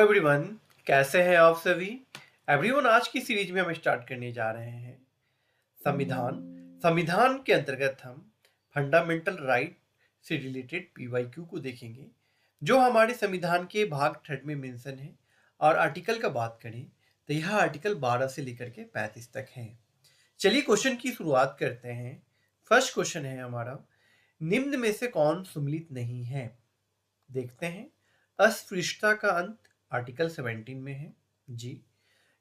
Everyone, कैसे हैं आप सभी। एवरीवन, आज की सीरीज में हम स्टार्ट करने जा रहे हैं संविधान। संविधान के अंतर्गत हम फंडामेंटल राइट से रिलेटेड पीवाईक्यू को देखेंगे, जो हमारे संविधान के भाग 3 में मेंशन है। और आर्टिकल का बात करें तो यह आर्टिकल 12 से लेकर के 35 तक है। चलिए क्वेश्चन की शुरुआत करते हैं। फर्स्ट क्वेश्चन है हमारा, निम्न में से कौन सुमिलित नहीं है। देखते हैं। अस्पृश्यता का अंत आर्टिकल 17 में है जी।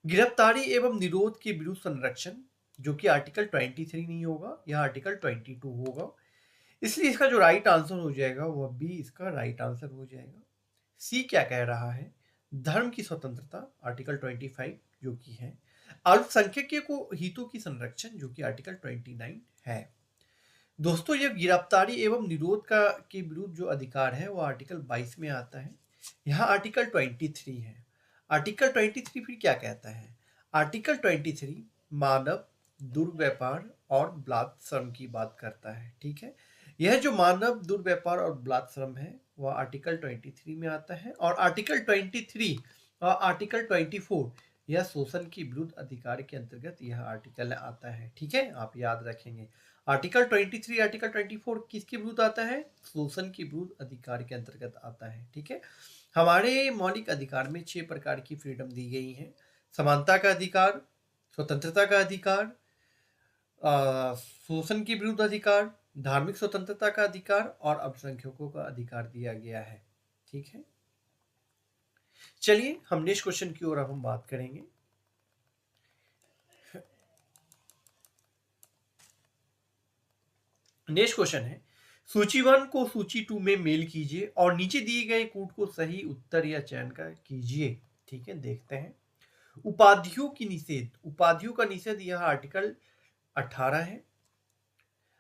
गिरफ्तारी एवं निरोध के विरुद्ध संरक्षण, जो कि आर्टिकल 23 नहीं होगा, यह आर्टिकल 22 होगा। इसलिए इसका जो राइट आंसर हो जाएगा वह बी इसका राइट आंसर हो जाएगा। सी क्या कह रहा है, धर्म की स्वतंत्रता आर्टिकल 25 जो कि है। अल्पसंख्यकों को हितों की संरक्षण, जो कि आर्टिकल 29 है। दोस्तों, ये गिरफ्तारी एवं निरोध का के विरुद्ध जो अधिकार है वो आर्टिकल 22 में आता है। यहाँ आर्टिकल 23 है। आर्टिकल 23 फिर क्या कहता है। आर्टिकल 23 मानव दुर्व्यापार और बलात्कार श्रम की बात करता है। ठीक है, यह जो मानव दुर्व्यापार और बलात्कार श्रम है वह आर्टिकल 23 में आता है। और आर्टिकल 23 और आर्टिकल 24 यह शोषण के विरुद्ध अधिकार के अंतर्गत यह आर्टिकल आता है। ठीक है, आप याद रखेंगे। आर्टिकल 23 आर्टिकल 24 किसके विरुद्ध आता है, शोषण के विरुद्ध अधिकार के अंतर्गत आता है। ठीक है, हमारे मौलिक अधिकार में 6 प्रकार की फ्रीडम दी गई है। समानता का अधिकार, स्वतंत्रता का अधिकार, शोषण के विरुद्ध अधिकार, धार्मिक स्वतंत्रता का अधिकार और अल्पसंख्यकों का अधिकार दिया गया है। ठीक है, चलिए हम नेक्स्ट क्वेश्चन की ओर हम बात करेंगे। नेक्स्ट क्वेश्चन है, सूची 1 को सूची 2 में मेल कीजिए और नीचे दिए गए कूट को सही उत्तर या चयन का कीजिए। ठीक है, देखते हैं। उपाधियों की निषेध, उपाधियों का निषेध यह आर्टिकल 18 है।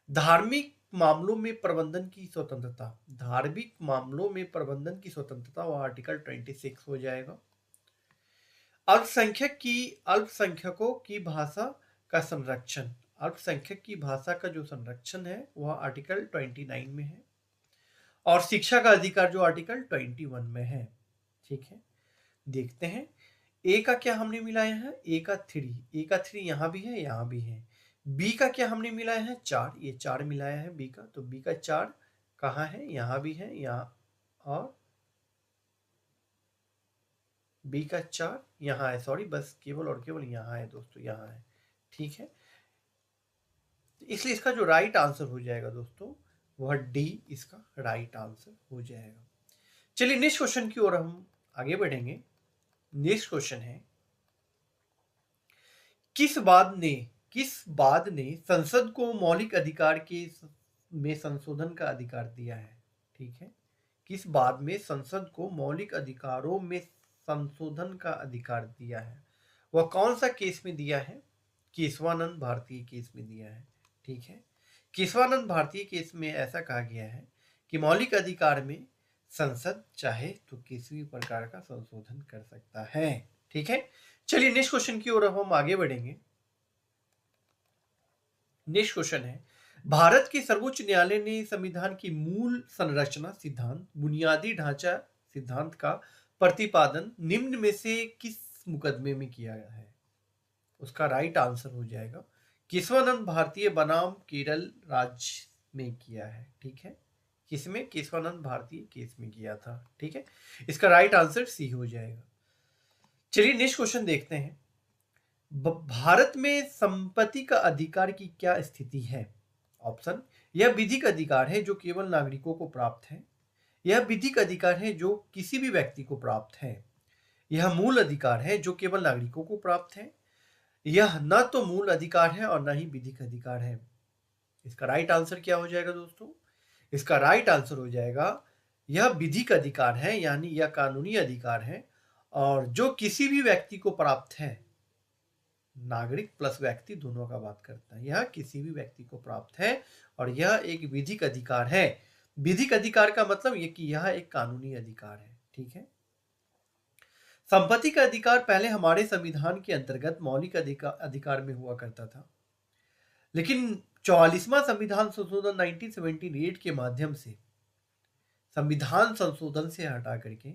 धार्मिक मामलों में प्रबंधन की स्वतंत्रता, धार्मिक मामलों में प्रबंधन की स्वतंत्रता वह आर्टिकल 26 हो जाएगा। अल्पसंख्यकों की भाषा का संरक्षण, अल्पसंख्यक की भाषा का जो संरक्षण है वह आर्टिकल 29 में है। और शिक्षा का अधिकार जो आर्टिकल 21 में है। ठीक है, देखते हैं। ए का क्या हमने मिलाया है, ए का 3 यहाँ भी है, यहाँ भी है। बी का क्या हमने मिलाया है, 4, ये 4 मिलाया है बी का, तो बी का 4 कहाँ है, यहाँ भी है, यहाँ, और बी का 4 यहाँ है। सॉरी, बस केवल और केवल यहाँ है दोस्तों, यहाँ है। ठीक है, इसलिए इसका जो राइट आंसर हो जाएगा दोस्तों वह डी इसका राइट आंसर हो जाएगा। चलिए नेक्स्ट क्वेश्चन की ओर हम आगे बढ़ेंगे। नेक्स्ट क्वेश्चन है, किस बाद ने संसद को मौलिक अधिकार के में संशोधन का अधिकार दिया है। ठीक है, किस बाद में संसद को मौलिक अधिकारों में संशोधन का अधिकार दिया है, वह कौन सा केस में दिया है, केशवानंद भारतीय केस में दिया है। ठीक है, केशवानंद भारतीय केस में ऐसा कहा गया है कि मौलिक अधिकार में संसद चाहे तो किसी भी प्रकार का संशोधन कर सकता है। ठीक है, चलिए नेक्स्ट क्वेश्चन की ओर हम आगे बढ़ेंगे। नेक्स्ट क्वेश्चन है, भारत के सर्वोच्च न्यायालय ने संविधान की मूल संरचना सिद्धांत, बुनियादी ढांचा सिद्धांत का प्रतिपादन निम्न में से किस मुकदमे में किया गया है। उसका राइट आंसर हो जाएगा केशवानंद भारतीय बनाम केरल राज्य में किया है। ठीक है, किसमें, केशवानंद भारतीय केस में किया था। ठीक है, इसका राइट आंसर सी हो जाएगा। चलिए नेक्स्ट क्वेश्चन देखते हैं। भारत में संपत्ति का अधिकार की क्या स्थिति है। ऑप्शन, यह विधिक अधिकार है जो केवल नागरिकों को प्राप्त है। यह विधिक अधिकार है जो किसी भी व्यक्ति को प्राप्त है। यह मूल अधिकार है जो केवल नागरिकों को प्राप्त है। यह न तो मूल अधिकार है और न ही विधिक अधिकार है। इसका राइट आंसर क्या हो जाएगा दोस्तों, इसका राइट आंसर हो जाएगा यह विधिक अधिकार है, यानी यह कानूनी अधिकार है और जो किसी भी व्यक्ति को प्राप्त है। नागरिक प्लस व्यक्ति दोनों का बात करता है, यह किसी भी व्यक्ति को प्राप्त है और यह एक विधिक अधिकार है। विधिक अधिकार का मतलब यह कि यह एक कानूनी अधिकार है। ठीक है, संपत्ति का अधिकार पहले हमारे संविधान के अंतर्गत मौलिक अधिकार में हुआ करता था, लेकिन 44वां संविधान संशोधन 1978 के माध्यम से संविधान संशोधन से हटा करके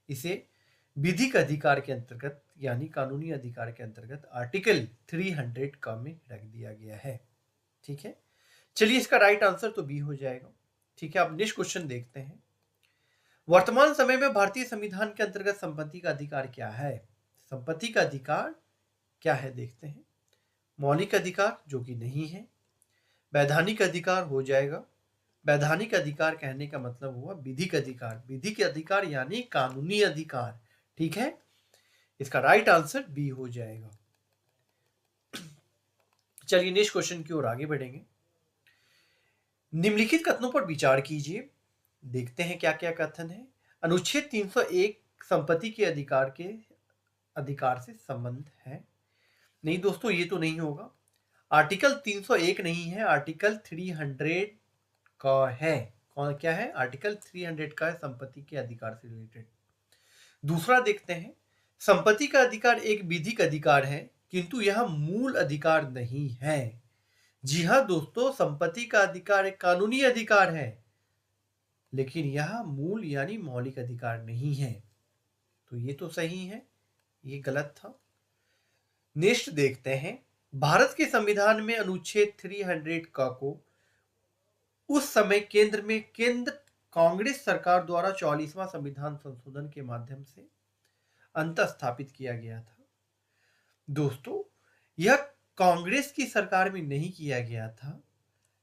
इसे विधिक अधिकार के अंतर्गत यानी कानूनी अधिकार के अंतर्गत आर्टिकल 300 का में रख दिया गया है। ठीक है, चलिए इसका राइट आंसर तो बी हो जाएगा। ठीक है, अब नेक्स्ट क्वेश्चन देखते हैं। वर्तमान समय में भारतीय संविधान के अंतर्गत संपत्ति का अधिकार क्या है? संपत्ति का अधिकार क्या है देखते हैं। मौलिक अधिकार जो कि नहीं है, वैधानिक अधिकार हो जाएगा। वैधानिक अधिकार कहने का मतलब हुआ विधिक अधिकार, विधिक अधिकार यानी कानूनी अधिकार। ठीक है, इसका राइट आंसर बी हो जाएगा। चलिए नेक्स्ट क्वेश्चन की ओर आगे बढ़ेंगे। निम्नलिखित कथनों पर विचार कीजिए, देखते हैं क्या क्या कथन है। अनुच्छेद 301 संपत्ति के अधिकार से संबंध है। नहीं दोस्तों, ये तो नहीं होगा। आर्टिकल 301 नहीं है, आर्टिकल 300 का है। कौन क्या है? आर्टिकल 300 का है, संपत्ति के अधिकार से रिलेटेड। दूसरा देखते हैं, संपत्ति का अधिकार एक विधिक अधिकार है किंतु यह मूल अधिकार नहीं है। जी हाँ दोस्तों, संपत्ति का अधिकार एक कानूनी अधिकार है, लेकिन यह मूल यानी मौलिक अधिकार नहीं है। तो ये तो सही है, ये गलत था। नेक्स्ट देखते हैं, भारत के संविधान में अनुच्छेद 300 का को उस समय केंद्र कांग्रेस सरकार द्वारा 44वां संविधान संशोधन के माध्यम से अंतःस्थापित किया गया था। दोस्तों, यह कांग्रेस की सरकार में नहीं किया गया था,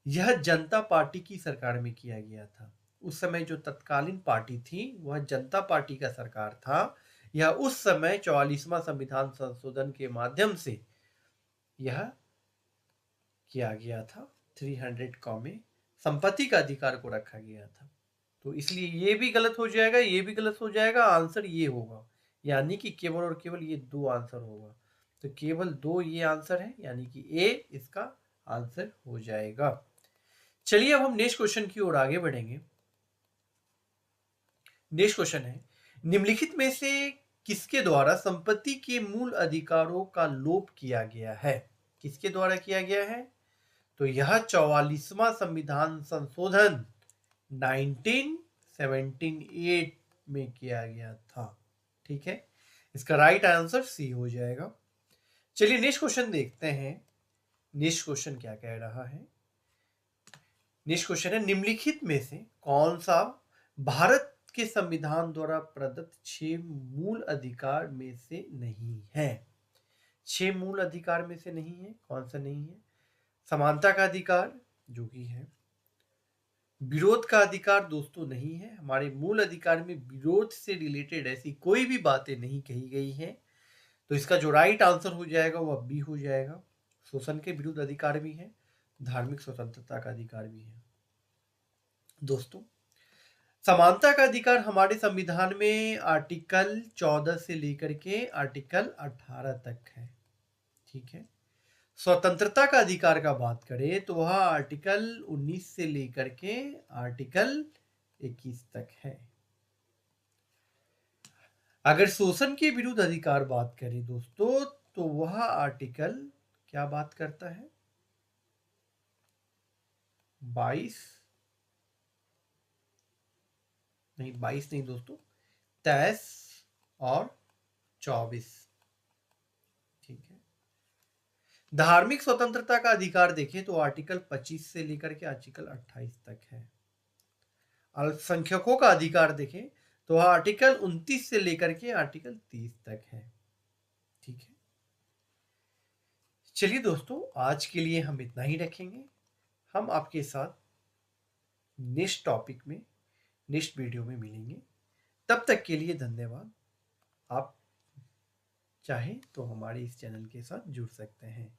यह जनता पार्टी की सरकार में किया गया था। उस समय जो तत्कालीन पार्टी थी वह जनता पार्टी का सरकार था। यह उस समय 44वां संविधान संशोधन के माध्यम से यह किया गया था। 300 का में संपत्ति का अधिकार को रखा गया था। तो इसलिए ये भी गलत हो जाएगा, ये भी गलत हो जाएगा, आंसर ये होगा। यानी कि केवल और केवल ये दो आंसर होगा। तो केवल दो ये आंसर है, यानी कि ए इसका आंसर हो जाएगा। चलिए अब हम नेक्स्ट क्वेश्चन की ओर आगे बढ़ेंगे। नेक्स्ट क्वेश्चन है, निम्नलिखित में से किसके द्वारा संपत्ति के मूल अधिकारों का लोप किया गया है? किसके द्वारा किया गया है? तो यह 44वां संविधान संशोधन 1978 में किया गया था। ठीक है, इसका राइट आंसर सी हो जाएगा। चलिए नेक्स्ट क्वेश्चन देखते हैं। नेक्स्ट क्वेश्चन क्या कह रहा है? नेक्स्ट क्वेश्चन है, निम्नलिखित में से कौन सा भारत के संविधान द्वारा प्रदत्त 6 मूल अधिकार में से नहीं है? 6 मूल अधिकार में से नहीं है, कौन सा नहीं है? समानता का अधिकार जो कि है, विरोध का अधिकार दोस्तों नहीं है। हमारे मूल अधिकार में विरोध से रिलेटेड ऐसी कोई भी बातें नहीं कही गई हैं। तो इसका जो राइट आंसर हो जाएगा वह बी हो जाएगा। शोषण के विरुद्ध अधिकार भी है, धार्मिक स्वतंत्रता का अधिकार भी है। दोस्तों, समानता का अधिकार हमारे संविधान में आर्टिकल 14 से लेकर के आर्टिकल 18 तक है। ठीक है, स्वतंत्रता का अधिकार का बात करें तो वह आर्टिकल 19 से लेकर के आर्टिकल 21 तक है। अगर शोषण के विरुद्ध अधिकार बात करें दोस्तों तो वह आर्टिकल क्या बात करता है? 22 नहीं दोस्तों, 23 और 24। ठीक है, धार्मिक स्वतंत्रता का अधिकार देखें तो आर्टिकल 25 से लेकर के आर्टिकल 28 तक है। अल्पसंख्यकों का अधिकार देखें तो आर्टिकल 29 से लेकर के आर्टिकल 30 तक है। ठीक है, चलिए दोस्तों, आज के लिए हम इतना ही रखेंगे। हम आपके साथ नेक्स्ट टॉपिक में नेक्स्ट वीडियो में मिलेंगे। तब तक के लिए धन्यवाद। आप चाहें तो हमारे इस चैनल के साथ जुड़ सकते हैं।